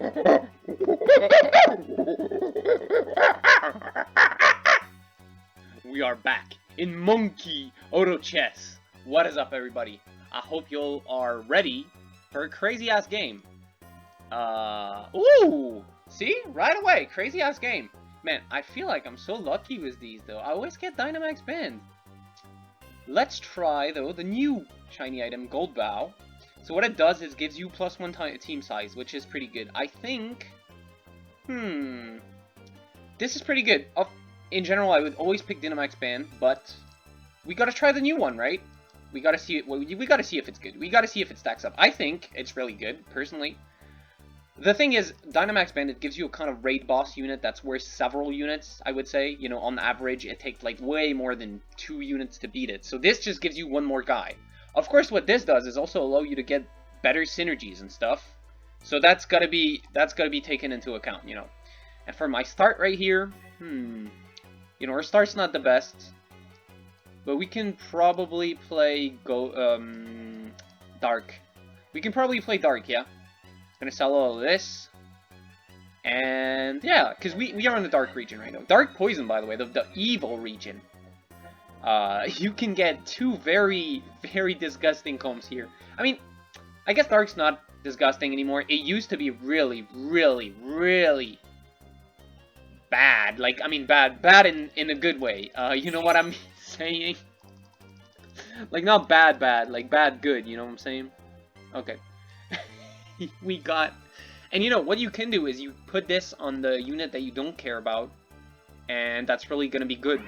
We are back in Monkey Auto Chess. What is up, everybody? I hope you all are ready for a crazy ass game. Ooh! See? Right away, crazy ass game. Man, I feel like I'm so lucky with these though. I always get Dynamax banned. Let's try though the new shiny item, Gold Bow. So what it does is gives you +1 team size, which is pretty good. I think... This is pretty good. In general, I would always pick Dynamax ban, but we gotta try the new one, right? We gotta see it. Well, we gotta see if it's good. We gotta see if it stacks up. I think it's really good, personally. The thing is, Dynamax Bandit gives you a kind of raid boss unit that's worth several units, I would say. You know, on average, it takes like way more than 2 units to beat it. So this just gives you one more guy. Of course, what this does is also allow you to get better synergies and stuff. So that's gotta be taken into account, you know. And for my start right here, you know, our start's not the best, but we can probably play Dark. We can probably play Dark, yeah. Gonna sell all of this, and yeah, because we are in the Dark region right now. Dark Poison, by the way, the evil region. You can get 2 very, very disgusting combs here. I mean, I guess Dark's not disgusting anymore. It used to be really, really, really bad. Like, I mean, bad in a good way. You know what I'm saying? Like, not bad, like bad good. You know what I'm saying? Okay. We got... And you know, what you can do is you put this on the unit that you don't care about, and that's really gonna be good.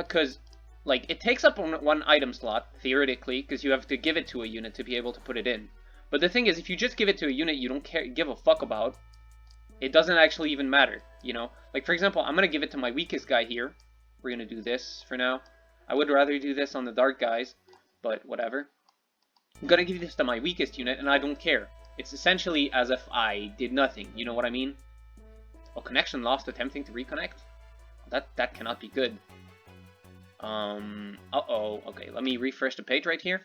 Cause, like, it takes up 1 item slot, theoretically, because you have to give it to a unit to be able to put it in. But the thing is, if you just give it to a unit you don't give a fuck about, it doesn't actually even matter, you know? Like, for example, I'm gonna give it to my weakest guy here. We're gonna do this for now. I would rather do this on the dark guys, but whatever. I'm gonna give this to my weakest unit, and I don't care. It's essentially as if I did nothing, you know what I mean? Oh, connection lost attempting to reconnect? That cannot be good. Uh-oh. Okay, let me refresh the page right here.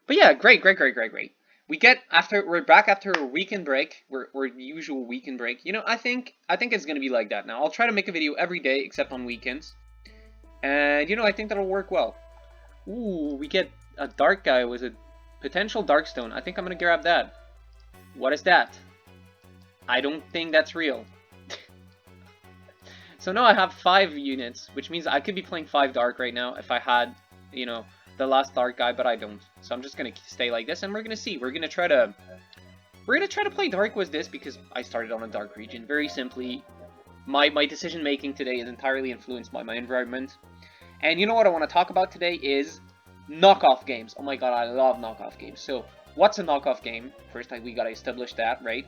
But yeah, great. We're back after a weekend break. We're usual weekend break. You know, I think it's gonna be like that now. I'll try to make a video every day except on weekends. And you know, I think that'll work well. Ooh, we get a dark guy with a potential darkstone. I think I'm gonna grab that. What is that? I don't think that's real. So now I have 5 units, which means I could be playing 5 dark right now if I had, you know, the last dark guy, but I don't. So I'm just gonna stay like this, and we're gonna see. We're gonna try to play dark with this because I started on a dark region. Very simply, my decision making today is entirely influenced by my environment. And you know what I want to talk about today is knockoff games. Oh my god, I love knockoff games. So, what's a knockoff game? First, we gotta establish that, right?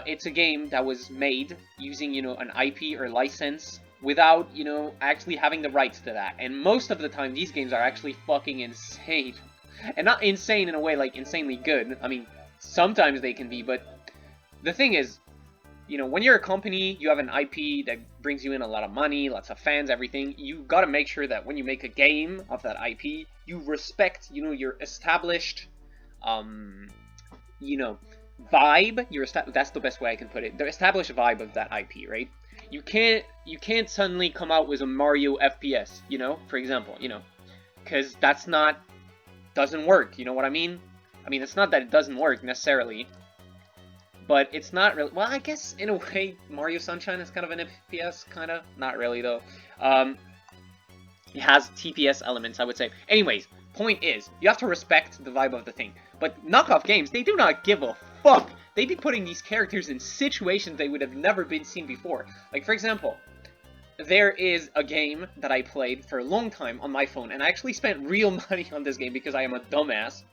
It's a game that was made using, you know, an IP or license without, you know, actually having the rights to that. And most of the time, these games are actually fucking insane. And not insane in a way like insanely good. I mean, sometimes they can be, but the thing is, you know, when you're a company, you have an IP that brings you in a lot of money, lots of fans, everything. You gotta make sure that when you make a game of that IP, you respect, you know, your established, you know, vibe. That's the best way I can put it. The established vibe of that IP, right? You can't suddenly come out with a Mario FPS, you know, for example, you know, because that's doesn't work. You know what I mean? I mean, it's not that it doesn't work necessarily. But it's not really... Well, I guess, in a way, Mario Sunshine is kind of an FPS, kind of. Not really, though. It has TPS elements, I would say. Anyways, point is, you have to respect the vibe of the thing. But knockoff games, they do not give a fuck. They be putting these characters in situations they would have never been seen before. Like, for example, there is a game that I played for a long time on my phone, and I actually spent real money on this game because I am a dumbass.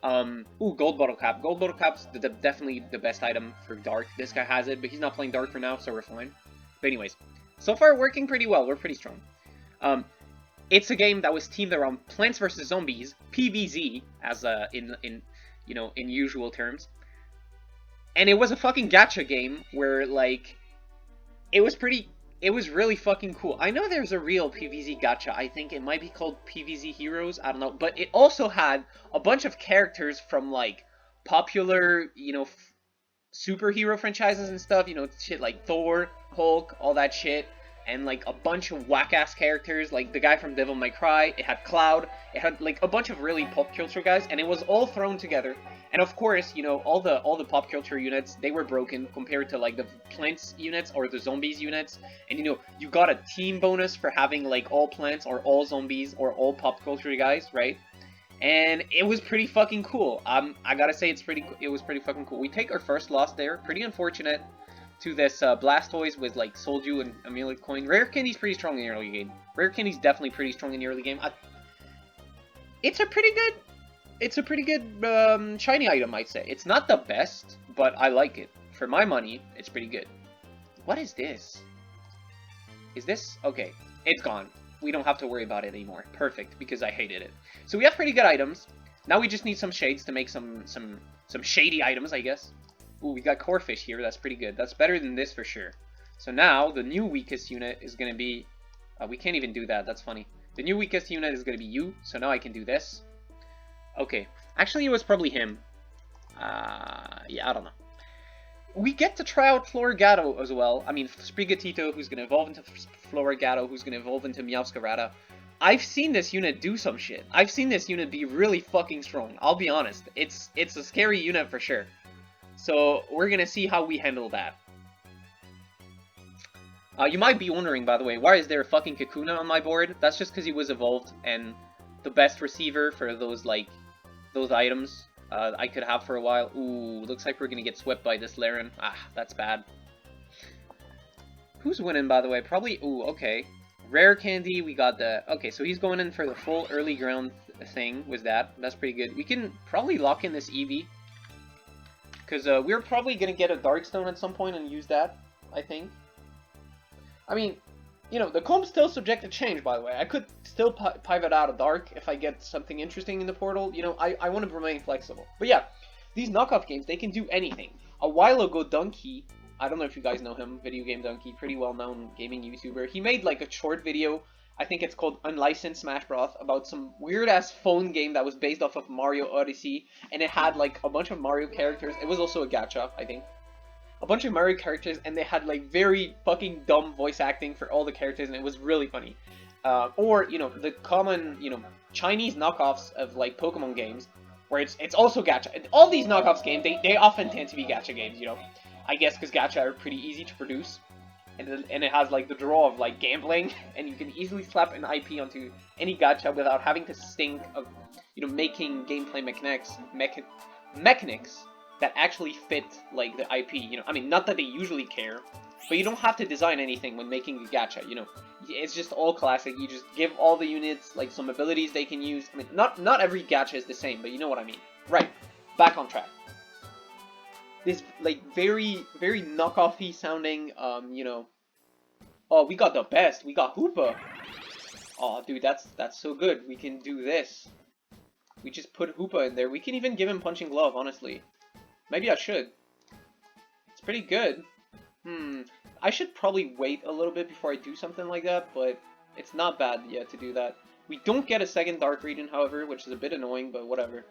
Ooh, Gold Bottle Cap. Gold Bottle Cap's definitely the best item for Dark. This guy has it, but he's not playing Dark for now, so we're fine. But anyways, so far working pretty well. We're pretty strong. It's a game that was teamed around Plants vs Zombies, PvZ, as in you know, in usual terms. And it was a fucking gacha game where, like, it was pretty it was really fucking cool. I know there's a real PvZ gacha. I think it might be called PvZ Heroes. I don't know. But it also had a bunch of characters from, like, popular, you know, superhero franchises and stuff. You know, shit like Thor, Hulk, all that shit. And, like, a bunch of whack-ass characters, like the guy from Devil May Cry. It had Cloud. It had, like, a bunch of really pop culture guys. And it was all thrown together. And of course, you know, all the pop culture units, they were broken compared to, like, the plants units or the zombies units. And, you know, you got a team bonus for having, like, all plants or all zombies or all pop culture guys, right? And it was pretty fucking cool. I gotta say, it was pretty fucking cool. We take our first loss there. Pretty unfortunate to this Blastoise with, like, Solju and Amulet Coin. Rare Candy's pretty strong in the early game. Rare Candy's definitely pretty strong in the early game. It's a pretty good shiny item, I'd say. It's not the best, but I like it. For my money, it's pretty good. What is this? Is this? Okay, it's gone. We don't have to worry about it anymore. Perfect, because I hated it. So we have pretty good items. Now we just need some shades to make some shady items, I guess. Ooh, we got Corefish here. That's pretty good. That's better than this for sure. So now, the new weakest unit is going to be... we can't even do that. That's funny. The new weakest unit is going to be you. So now I can do this. Okay. Actually, it was probably him. Yeah, I don't know. We get to try out Florigato as well. I mean, Sprigatito, who's going to evolve into Florigato, who's going to evolve into Meowscarada. I've seen this unit do some shit. I've seen this unit be really fucking strong. I'll be honest. It's a scary unit for sure. So, we're gonna see how we handle that. You might be wondering, by the way, why is there a fucking Kakuna on my board? That's just because he was evolved, and the best receiver for those, like, those items I could have for a while. Ooh, looks like we're gonna get swept by this Laren. Ah, that's bad. Who's winning, by the way? Probably, ooh, okay. Rare Candy, we got the... Okay, so he's going in for the full early ground thing with that. That's pretty good. We can probably lock in this Eevee. Because we're probably going to get a Darkstone at some point and use that, I think. I mean, you know, the comb's still subject to change, by the way. I could still pivot out of Dark if I get something interesting in the portal. You know, I want to remain flexible. But yeah, these knockoff games, they can do anything. A while ago, Donkey, I don't know if you guys know him, Video Game Donkey, pretty well-known gaming YouTuber. He made, like, a short video, I think it's called Unlicensed Smash Bros, about some weird-ass phone game that was based off of Mario Odyssey, and it had, like, a bunch of Mario characters. It was also a gacha, I think. A bunch of Mario characters, and they had, like, very fucking dumb voice acting for all the characters, and it was really funny. Or, you know, the common, you know, Chinese knockoffs of, like, Pokemon games, where it's also gacha. All these knockoffs games, they often tend to be gacha games, you know. I guess because gacha are pretty easy to produce. And it has, like, the draw of, like, gambling, and you can easily slap an IP onto any gacha without having to stink of, you know, making gameplay mechanics that actually fit, like, the IP, you know. I mean, not that they usually care, but you don't have to design anything when making a gacha, you know. It's just all classic. You just give all the units, like, some abilities they can use. I mean, not every gacha is the same, but you know what I mean. Right, back on track. This, like, very, very knockoff-y sounding, you know... Oh, we got the best. We got Hoopa. Oh, dude, that's so good. We can do this. We just put Hoopa in there. We can even give him Punching Glove, honestly. Maybe I should. It's pretty good. I should probably wait a little bit before I do something like that, but it's not bad yet to do that. We don't get a second Dark Region, however, which is a bit annoying, but whatever.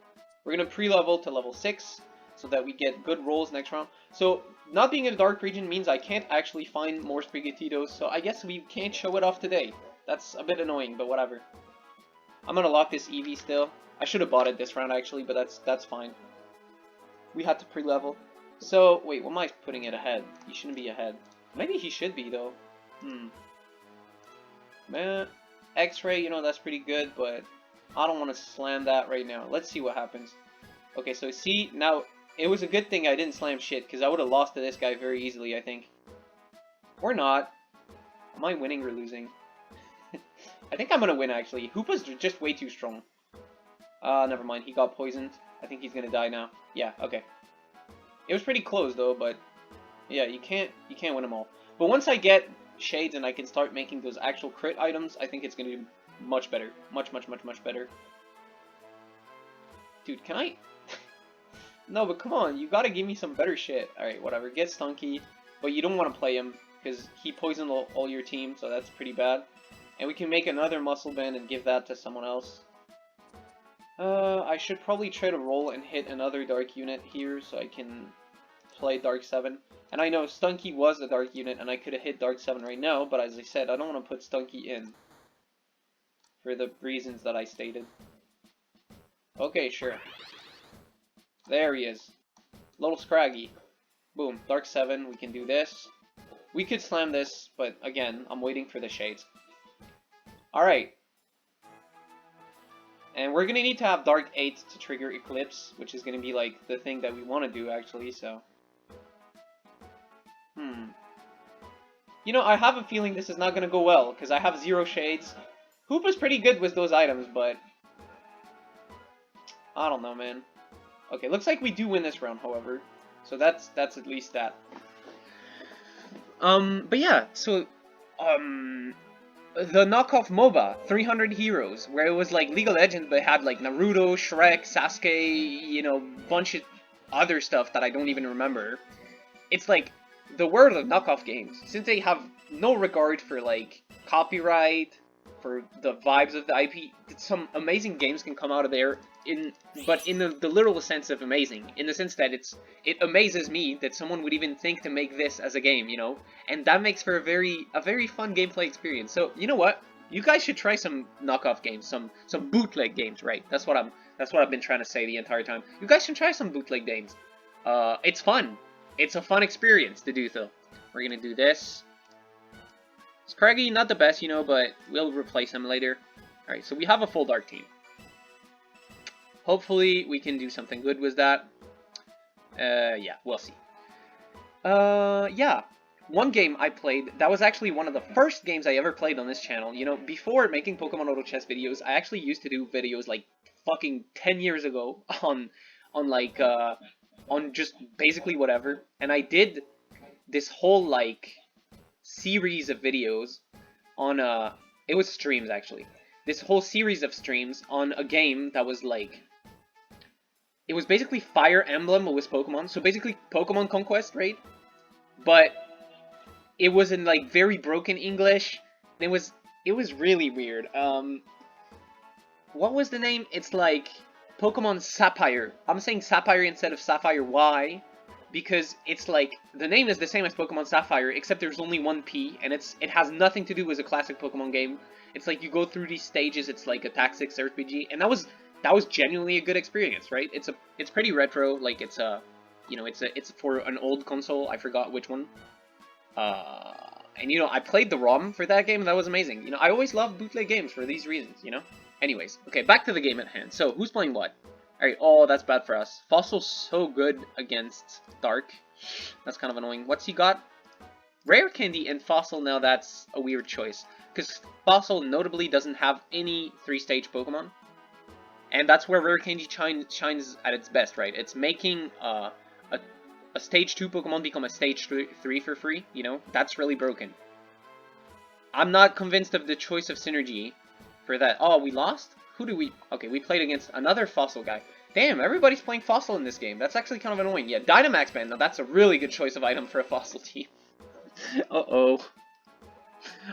We're gonna pre-level to level 6. So that we get good rolls next round. So, not being in a Dark Region means I can't actually find more Sprigatitos, so I guess we can't show it off today. That's a bit annoying, but whatever. I'm gonna lock this Eevee still. I should have bought it this round, actually, but that's fine. We had to pre-level. So, wait, what am I putting it ahead? He shouldn't be ahead. Maybe he should be, though. Man, X-Ray, you know, that's pretty good, but I don't want to slam that right now. Let's see what happens. Okay, so see, now... It was a good thing I didn't slam shit, because I would have lost to this guy very easily, I think. Or not. Am I winning or losing? I think I'm gonna win, actually. Hoopa's just way too strong. Never mind. He got poisoned. I think he's gonna die now. Yeah, okay. It was pretty close, though, but... Yeah, you can't win them all. But once I get Shades and I can start making those actual crit items, I think it's gonna be much better. Much better. Dude, can I... No, but come on, you gotta give me some better shit. Alright, whatever, get Stunky, but you don't want to play him. because he poisoned all your team, so that's pretty bad. And we can make another muscle band and give that to someone else. I should probably try to roll and hit another dark unit here so I can play Dark 7. And I know Stunky was a dark unit and I could have hit Dark 7 right now, but as I said, I don't want to put Stunky in for the reasons that I stated. Okay, sure. There he is. Little Scraggy. Boom, Dark 7, we can do this. We could slam this, but again, I'm waiting for the shades. Alright. And we're gonna need to have Dark 8 to trigger Eclipse, which is gonna be like the thing that we want to do actually, so. You know, I have a feeling this is not gonna go well, because I have 0 shades. Hoopa's pretty good with those items, but I don't know, man. Okay, looks like we do win this round, however. So that's at least that. But yeah, so the knockoff MOBA, 300 Heroes, where it was like League of Legends, but it had like Naruto, Shrek, Sasuke, you know, bunch of other stuff that I don't even remember. It's like the world of knockoff games, since they have no regard for like copyright, for the vibes of the IP, some amazing games can come out of there, but in the literal sense of amazing, in the sense that it amazes me that someone would even think to make this as a game, you know, and that makes for a very fun gameplay experience. So you know what, you guys should try some knockoff games, some bootleg games, right? That's what I've been trying to say the entire time. You guys should try some bootleg games. It's fun. It's a fun experience to do so. We're gonna do this. Scraggy, not the best, you know, but we'll replace him later. Alright, so we have a full dark team. Hopefully, we can do something good with that. Yeah, we'll see. Yeah. One game I played, that was actually one of the first games I ever played on this channel. You know, before making Pokemon Auto Chess videos, I actually used to do videos like fucking 10 years ago on just basically whatever. And I did this whole, like, series of videos on it was streams actually, this whole series of streams on a game that was like, it was basically Fire Emblem with Pokemon, so basically Pokemon Conquest, right? But it was in like very broken English. It was really weird. What was the name? It's like Pokemon Sapphire. I'm saying Sapphire instead of Sapphire. Why? Because it's like, the name is the same as Pokemon Sapphire, except there's only one P, and it has nothing to do with a classic Pokemon game. It's like you go through these stages, it's like a tactics RPG, and that was genuinely a good experience, right? It's pretty retro, like it's you know, it's for an old console, I forgot which one. And you know, I played the ROM for that game, and that was amazing. You know, I always love bootleg games for these reasons, you know? Anyways, okay, back to the game at hand. So, who's playing what? Alright, oh, that's bad for us. Fossil's so good against Dark. That's kind of annoying. What's he got? Rare Candy and Fossil, now that's a weird choice. Because Fossil notably doesn't have any 3-stage Pokemon. And that's where Rare Candy shines at its best, right? It's making a Stage 2 Pokemon become a Stage 3 for free, you know? That's really broken. I'm not convinced of the choice of synergy for that. Oh, we lost? Who do we... Okay, we played against another Fossil guy. Damn, everybody's playing Fossil in this game. That's actually kind of annoying. Yeah, Dynamax Band. Now, that's a really good choice of item for a Fossil team. Uh-oh.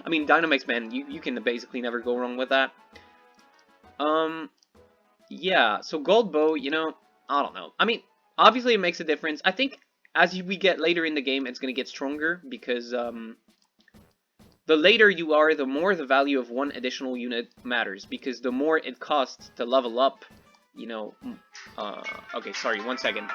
I mean, Dynamax Band, you can basically never go wrong with that. Yeah, so Gold Bow, you know, I don't know. I mean, obviously it makes a difference. I think as we get later in the game, it's going to get stronger because, the later you are, the more the value of one additional unit matters, because the more it costs to level up, you know, okay, sorry, 1 second.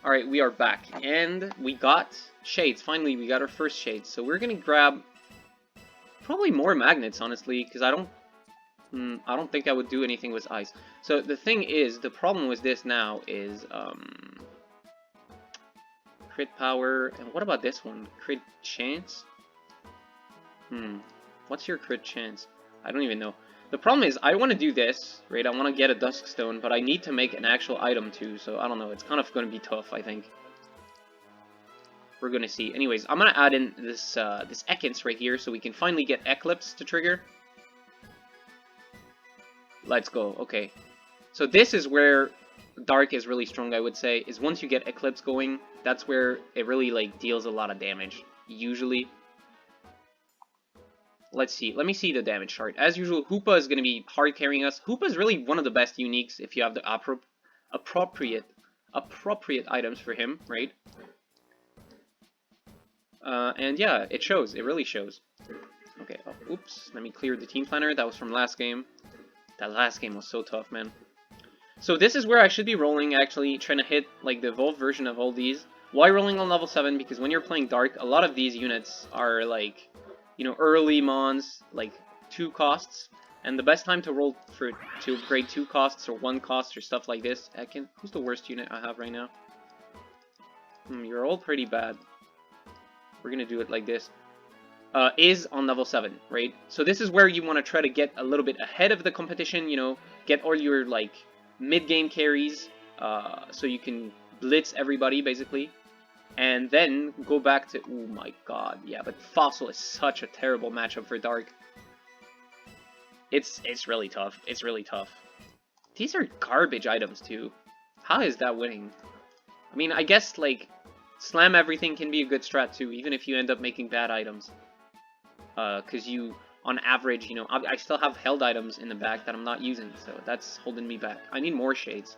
Alright, we are back, and we got shades. Finally, we got our first shades. So we're gonna grab probably more magnets, honestly, because I don't I don't think I would do anything with ice. So the thing is, the problem with this now is crit power, and what about this one? Crit chance? What's your crit chance? I don't even know. The problem is, I want to do this, right? I want to get a Dusk Stone, but I need to make an actual item too, so I don't know. It's kind of going to be tough, I think. We're going to see. Anyways, I'm going to add in this this Ekans right here, so we can finally get Eclipse to trigger. Let's go. Okay. So this is where Dark is really strong, I would say, is once you get Eclipse going, that's where it really, like, deals a lot of damage, usually. Let's see. Let me see the damage chart. As usual, Hoopa is going to be hard carrying us. Hoopa is really one of the best uniques if you have the appropriate items for him, right? And yeah, it shows. It really shows. Okay, oh, oops. Let me clear the team planner. That was from last game. That last game was so tough, man. So this is where I should be rolling, actually, trying to hit, like, the evolved version of all these. Why rolling on level 7? Because when you're playing Dark, a lot of these units are, like, you know, early mons, like, 2 costs. And the best time to roll to upgrade 2 costs or 1 cost or stuff like this. Who's the worst unit I have right now? You're all pretty bad. We're gonna do it like this. Is on level 7, right? So this is where you want to try to get a little bit ahead of the competition, you know, get all your, like, mid-game carries, so you can blitz everybody, basically. And then go back to... Oh my god, yeah, but Fossil is such a terrible matchup for Dark. It's really tough. It's really tough. These are garbage items, too. How is that winning? I mean, I guess, like, slam everything can be a good strat, too, even if you end up making bad items. Because you, on average, you know, I still have held items in the back that I'm not using, so that's holding me back. I need more shades.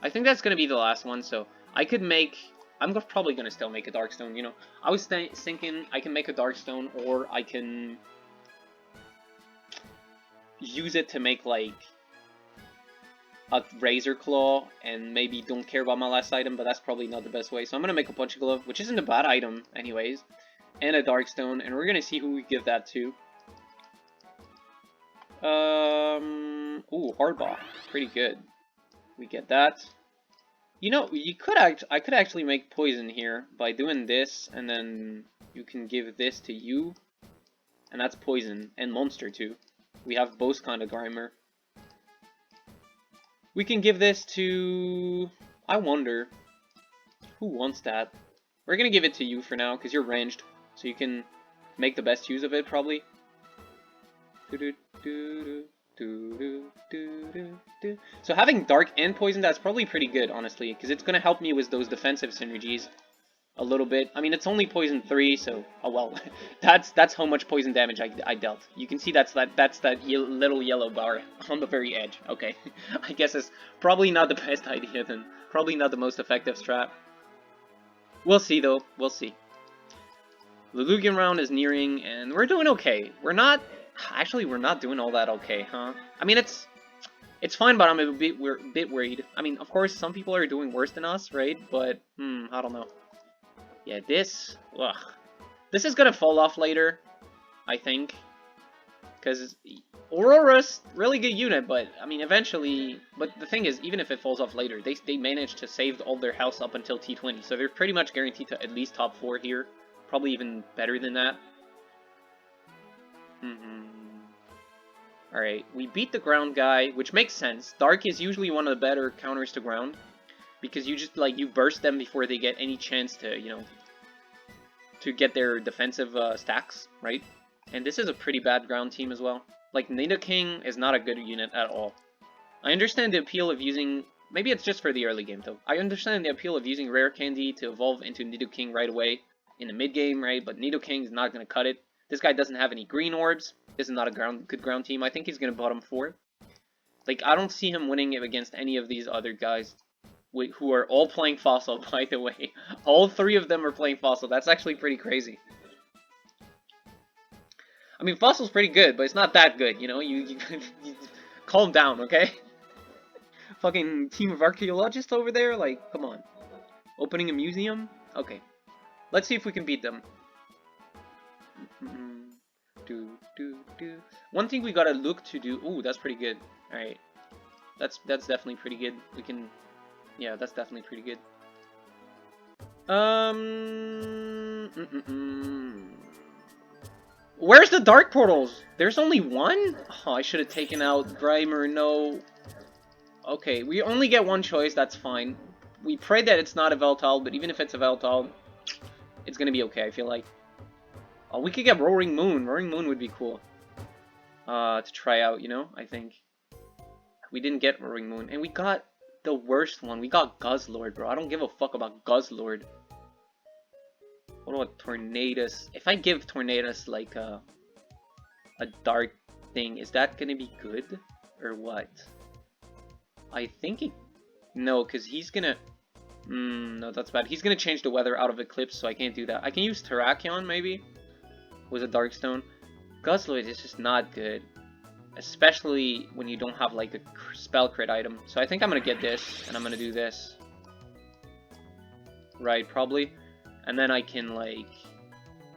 I think that's going to be the last one, so I could make... I'm probably going to still make a Darkstone, you know. I was thinking I can make a Darkstone, or I can use it to make, like, a Razor Claw, and maybe don't care about my last item, but that's probably not the best way. So I'm going to make a Punch Glove, which isn't a bad item, anyways, and a Darkstone, and we're going to see who we give that to. Ooh, Hardball. Pretty good. We get that. You know, I could actually make poison here by doing this, and then you can give this to you, and that's poison, and monster too. We have both kind of Grimer. We can give this to... I wonder. Who wants that? We're gonna give it to you for now, because you're ranged, so you can make the best use of it, probably. So having Dark and Poison, that's probably pretty good, honestly, because it's going to help me with those defensive synergies a little bit. I mean, it's only Poison 3, so, oh well, that's how much poison damage I dealt. You can see that's that little yellow bar on the very edge. Okay, I guess it's probably not the best idea then. Probably not the most effective strat. We'll see, though. We'll see. The Lugian round is nearing, and we're doing okay. We're not... Actually, we're not doing all that okay, huh? I mean, it's fine, but I'm a bit worried. I mean, of course, some people are doing worse than us, right? But, I don't know. Yeah, this is gonna fall off later, I think. Because Aurora's really good unit, but, I mean, eventually... But the thing is, even if it falls off later, they managed to save all their health up until T20, so they're pretty much guaranteed to at least top 4 here. Probably even better than that. Alright, we beat the ground guy, which makes sense. Dark is usually one of the better counters to ground, because you just, like, you burst them before they get any chance to, you know, to get their defensive stacks, right? And this is a pretty bad ground team as well. Like, Nidoking is not a good unit at all. I understand the appeal of using... Maybe it's just for the early game, though. I understand the appeal of using Rare Candy to evolve into Nidoking right away in the mid-game, right? But Nidoking is not going to cut it. This guy doesn't have any green orbs. This is not a good ground team. I think he's going to bottom 4. Like, I don't see him winning against any of these other guys who are all playing Fossil, by the way. All 3 of them are playing Fossil. That's actually pretty crazy. I mean, Fossil's pretty good, but it's not that good, you know? You calm down, okay? Fucking team of archaeologists over there? Like, come on. Opening a museum? Okay. Let's see if we can beat them. One thing we gotta look to do. Ooh, that's pretty good. All right, that's definitely pretty good. We can, yeah, that's definitely pretty good. Where's the dark portals? There's only one? Oh, I should have taken out Grimer. No. Okay, we only get one choice. That's fine. We pray that it's not a Veltal, but even if it's a Veltal, it's gonna be okay. I feel like. Oh, we could get Roaring Moon. Roaring Moon would be cool. To try out, you know, I think. We didn't get Roaring Moon. And we got the worst one. We got Guzzlord, bro. I don't give a fuck about Guzzlord. What about Tornadus? If I give Tornadus, like, a dark thing, is that gonna be good? Or what? I think it... No, because he's gonna... no, that's bad. He's gonna change the weather out of Eclipse, so I can't do that. I can use Terrakion, maybe? With a Darkstone. Guzzlord is just not good. Especially when you don't have, like, a spell crit item. So I think I'm gonna get this, and I'm gonna do this. Right, probably. And then I can, like,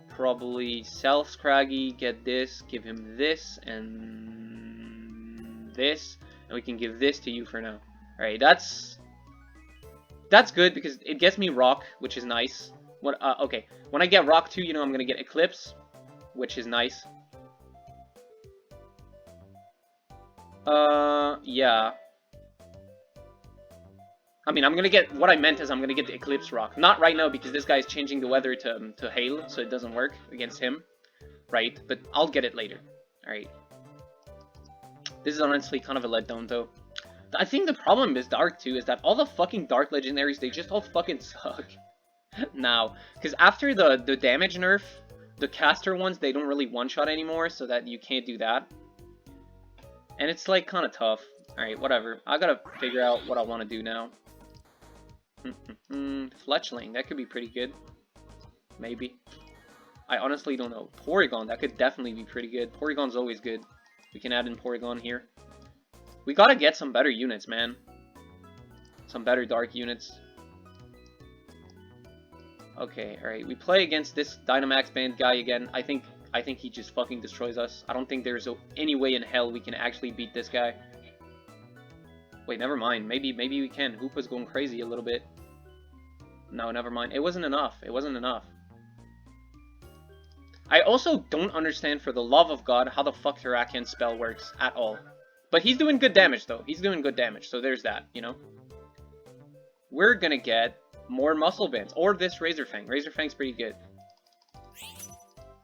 probably sell Scraggy, get this, give him this, and this. And we can give this to you for now. Alright, that's good because it gets me Rock, which is nice. Okay, when I get Rock too, you know I'm gonna get Eclipse, which is nice. Yeah. I mean, I'm gonna get, what I meant is I'm gonna get the Eclipse Rock. Not right now because this guy's changing the weather to Hail, so it doesn't work against him. Right, but I'll get it later. Alright. This is honestly kind of a letdown though. I think the problem is Dark too, is that all the fucking Dark Legendaries, they just all fucking suck. Now, because after the damage nerf, the caster ones, they don't really one-shot anymore, so that you can't do that. And it's like kind of tough. Alright, whatever. I gotta figure out what I want to do now. Fletchling, that could be pretty good. Maybe. I honestly don't know. Porygon, that could definitely be pretty good. Porygon's always good. We can add in Porygon here. We gotta get some better units, man. Some better dark units. Okay, alright. We play against this Dynamax band guy again. I think he just fucking destroys us. I don't think there's any way in hell we can actually beat this guy. Wait, never mind. Maybe we can. Hoopa's going crazy a little bit. No, never mind. It wasn't enough. It wasn't enough. I also don't understand, for the love of God, how the fuck Terrakion's spell works at all. But he's doing good damage, though. He's doing good damage, so there's that, you know? We're gonna get more Muscle Bands, or this Razor Fang. Razor Fang's pretty good.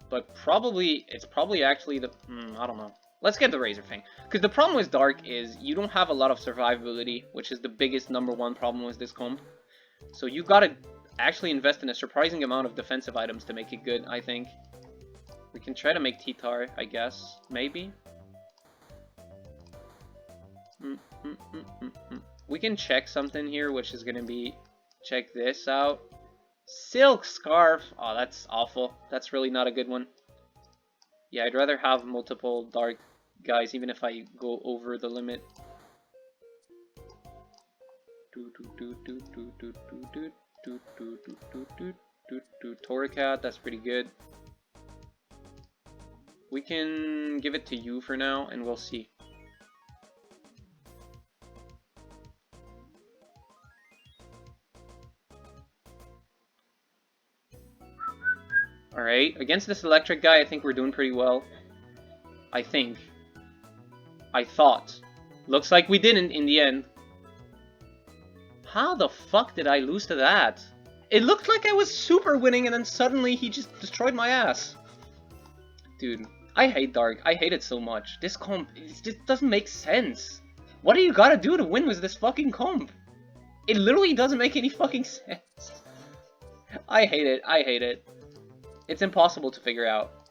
But it's probably actually the... I don't know. Let's get the Razor Fang. Because the problem with Dark is you don't have a lot of survivability, which is the biggest #1 problem with this comp. So you gotta actually invest in a surprising amount of defensive items to make it good, I think. We can try to make T-Tar, I guess. Maybe? We can check something here, which is gonna be... Check this out. Silk Scarf! Oh, that's awful. That's really not a good one. Yeah, I'd rather have multiple dark guys, even if I go over the limit. Torracat, that's pretty good. We can give it to you for now, and we'll see. Alright, against this electric guy, I think we're doing pretty well. I think. I thought. Looks like we didn't in the end. How the fuck did I lose to that? It looked like I was super winning and then suddenly he just destroyed my ass. Dude, I hate Dark. I hate it so much. This comp, it just doesn't make sense. What do you gotta do to win with this fucking comp? It literally doesn't make any fucking sense. I hate it. I hate it. It's impossible to figure out.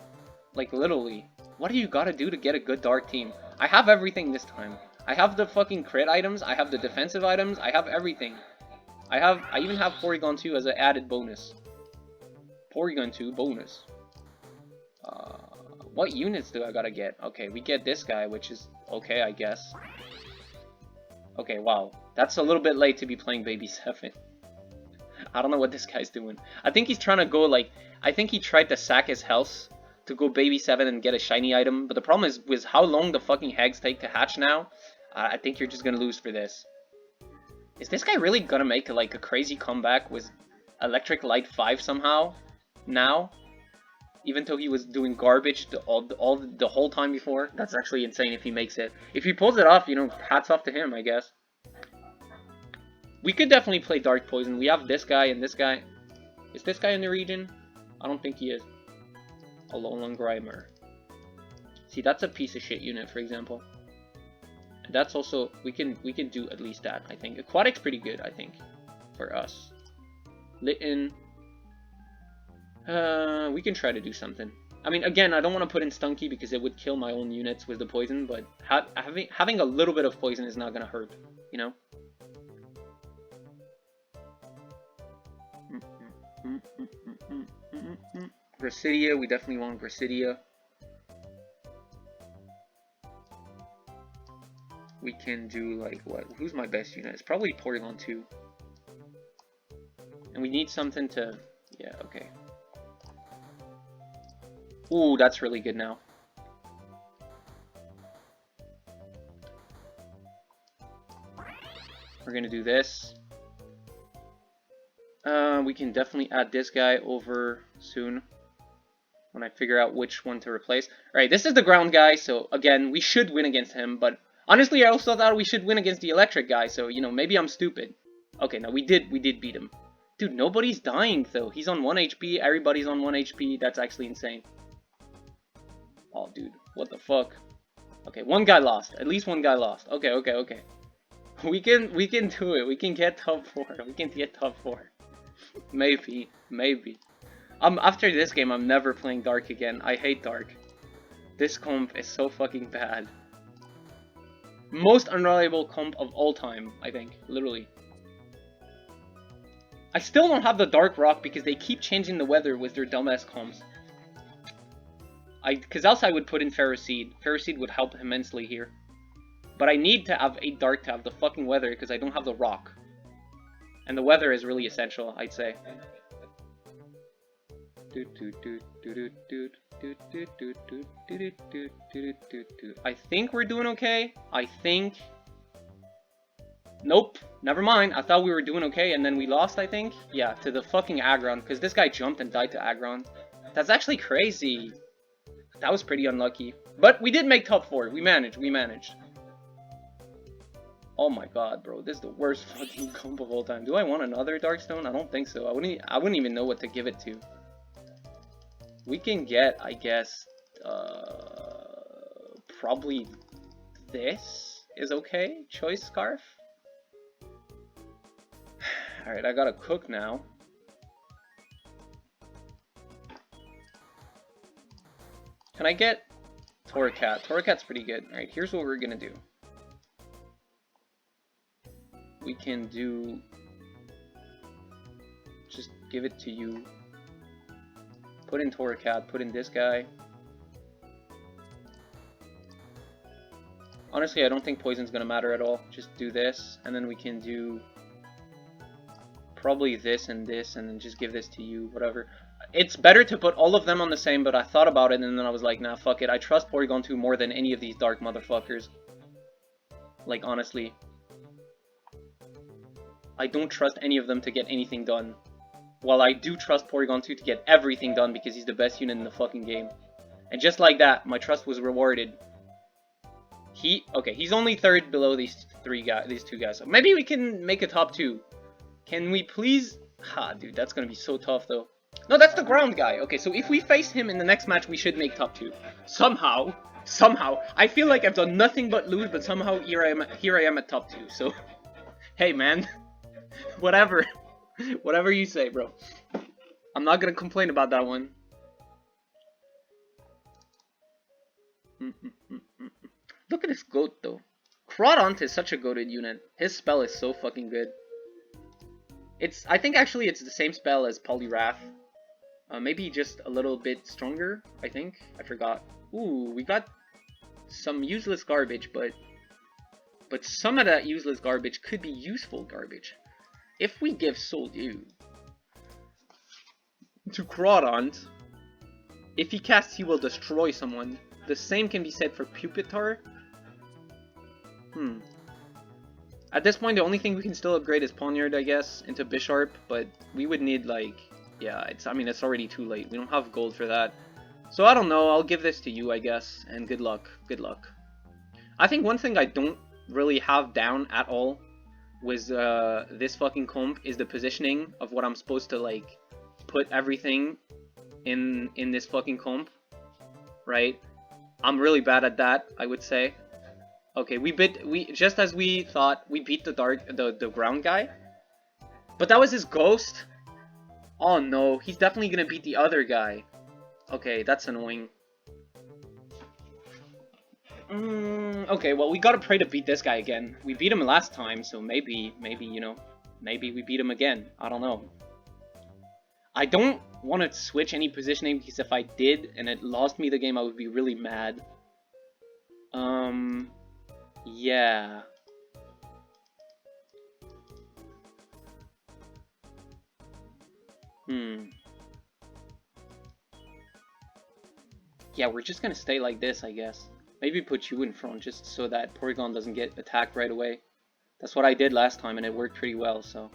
Like, literally. What do you gotta do to get a good Dark team? I have everything this time. I have the fucking crit items, I have the defensive items, I have everything. I even have Porygon 2 as an added bonus. Porygon 2 bonus. What units do I gotta get? Okay, we get this guy, which is okay, I guess. Okay, wow. That's a little bit late to be playing Baby 7. I don't know what this guy's doing. I think he's trying to go, like... I think he tried to sack his health to go baby 7 and get a shiny item. But the problem is with how long the fucking hags take to hatch now, I think you're just gonna lose for this. Is this guy really gonna make like a crazy comeback with Electric Light 5 somehow? Now? Even though he was doing garbage the whole time before? That's actually insane if he makes it. If he pulls it off, you know, hats off to him, I guess. We could definitely play Dark Poison. We have this guy and this guy. Is this guy in the region? I don't think he is. Alolan Grimer. See, that's a piece of shit unit, for example. And that's also, we can do at least that, I think. Aquatic's pretty good, I think, for us. Litten. We can try to do something. I mean, again, I don't want to put in Stunky because it would kill my own units with the poison, but having a little bit of poison is not gonna hurt, you know? Gracidia, we definitely want Gracidia. We can do, like, what? Who's my best unit? It's probably Porygon 2. And we need something to... Yeah, okay. Ooh, that's really good now. We're gonna do this. We can definitely add this guy over soon. When I figure out which one to replace. Alright, this is the ground guy, so again, we should win against him, but honestly, I also thought we should win against the electric guy, so, you know, maybe I'm stupid. Okay, no, we did beat him. Dude, nobody's dying, though. He's on 1 HP, everybody's on 1 HP, that's actually insane. Oh, dude, what the fuck? Okay, one guy lost. At least one guy lost. Okay, okay, okay. We can do it. We can get top 4. We can get top 4. Maybe, maybe. After this game, I'm never playing Dark again. I hate Dark. This comp is so fucking bad. Most unreliable comp of all time, I think. Literally. I still don't have the Dark Rock because they keep changing the weather with their dumbass comps. Because else I would put in Ferroseed. Ferroseed would help immensely here. But I need to have a Dark to have the fucking weather because I don't have the Rock. And the weather is really essential, I'd say. I think we're doing okay. I think... Nope. Never mind. I thought we were doing okay and then we lost, I think. Yeah, to the fucking Aggron. Because this guy jumped and died to Aggron. That's actually crazy. That was pretty unlucky. But we did make top 4. We managed. We managed. Oh my god, bro. This is the worst fucking comp of all time. Do I want another Darkstone? I don't think so. I wouldn't even know what to give it to. We can get, I guess, probably this is okay. Choice Scarf. Alright, I gotta cook now. Can I get Torracat? Torracat's pretty good. Alright, here's what we're gonna do. We can do... Just give it to you. Put in Torracat, put in this guy. Honestly, I don't think poison's gonna matter at all. Just do this, and then we can do... Probably this, and then just give this to you, whatever. It's better to put all of them on the same, but I thought about it, and then I was like, nah, fuck it. I trust Porygon 2 more than any of these dark motherfuckers. Like, honestly. I don't trust any of them to get anything done. While I do trust Porygon 2 to get everything done because he's the best unit in the fucking game. And just like that, my trust was rewarded. Okay, he's only third below these two guys. So maybe we can make a top 2. Can we please? Dude, that's gonna be so tough though. No, that's the ground guy. Okay, so if we face him in the next match, we should make top 2. Somehow. I feel like I've done nothing but lose, but somehow here I am at top 2. So, hey man, whatever you say, bro. I'm not gonna complain about that one. Look at this goat though. Crawdont is such a goated unit. His spell is so fucking good. I think actually it's the same spell as Poliwrath. Maybe just a little bit stronger, I think. I forgot. Ooh, we got some useless garbage, but some of that useless garbage could be useful garbage. If we give Soul Dew to Crawdont, If he casts, he will destroy someone. The same can be said for Pupitar. At this point, the only thing we can still upgrade is Poniard, I guess, into Bisharp, but we would need, like, yeah, I mean, it's already too late. We don't have gold for that. So I don't know, I'll give this to you, I guess, and good luck, good luck. I think one thing I don't really have down at all with this fucking comp is the positioning of what I'm supposed to, like, put everything in this fucking comp, right? I'm really bad at that, I would say. Okay, we just as we thought, we beat the ground guy. But that was his ghost? Oh no, he's definitely gonna beat the other guy. Okay, that's annoying. Okay, well, we gotta pray to beat this guy again. We beat him last time, so maybe, you know, maybe we beat him again. I don't know. I don't want to switch any positioning, because if I did, and it lost me the game, I would be really mad. Yeah. Yeah, we're just gonna stay like this, I guess. Maybe put you in front, just so that Porygon doesn't get attacked right away. That's what I did last time, and it worked pretty well, so...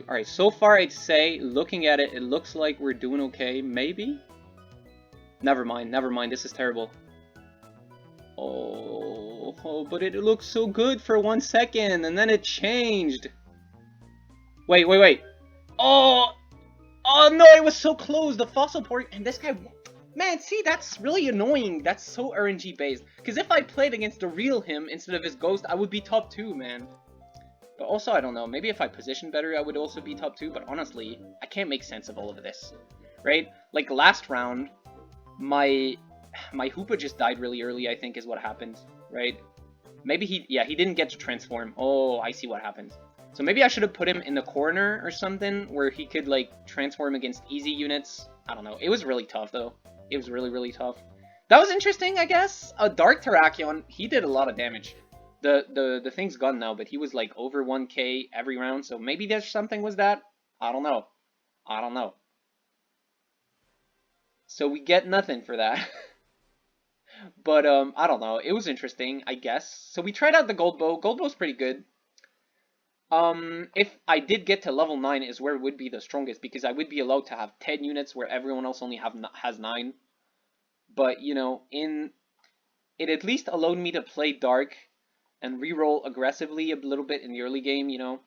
Alright, so far I'd say, looking at it, it looks like we're doing okay, maybe? Never mind, this is terrible. Oh, but it looked so good for 1 second, and then it changed! Wait. Oh no, it was so close, the fossil port, and this guy... Man, see, that's really annoying. That's so RNG based. Because if I played against the real him instead of his ghost, I would be top 2, man. But also, I don't know, maybe if I positioned better, I would also be top 2, but honestly, I can't make sense of all of this. Right? Like, last round, my Hoopa just died really early, I think, is what happened. Right? Maybe he didn't get to transform. Oh, I see what happened. So maybe I should have put him in the corner or something, where he could, like, transform against easy units. I don't know. It was really tough, though. It was really tough. That was interesting, I guess. A Dark Terrakion, he did a lot of damage. The thing's gone now, but he was like over 1k every round, so maybe there's something with that. I don't know. So we get nothing for that. But I don't know. It was interesting, I guess. So we tried out the Gold Bow. Gold Bow's pretty good. If I did get to level 9 is where it would be the strongest, because I would be allowed to have 10 units where everyone else only has 9. But, you know, it at least allowed me to play Dark and reroll aggressively a little bit in the early game, you know,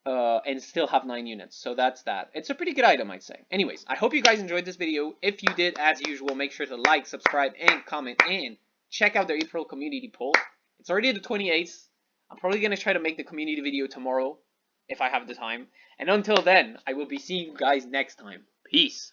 and still have 9 units. So that's that. It's a pretty good item, I'd say. Anyways, I hope you guys enjoyed this video. If you did, as usual, make sure to like, subscribe, and comment, and check out the April community poll. It's already the 28th. I'm probably going to try to make the community video tomorrow, if I have the time. And until then, I will be seeing you guys next time. Peace.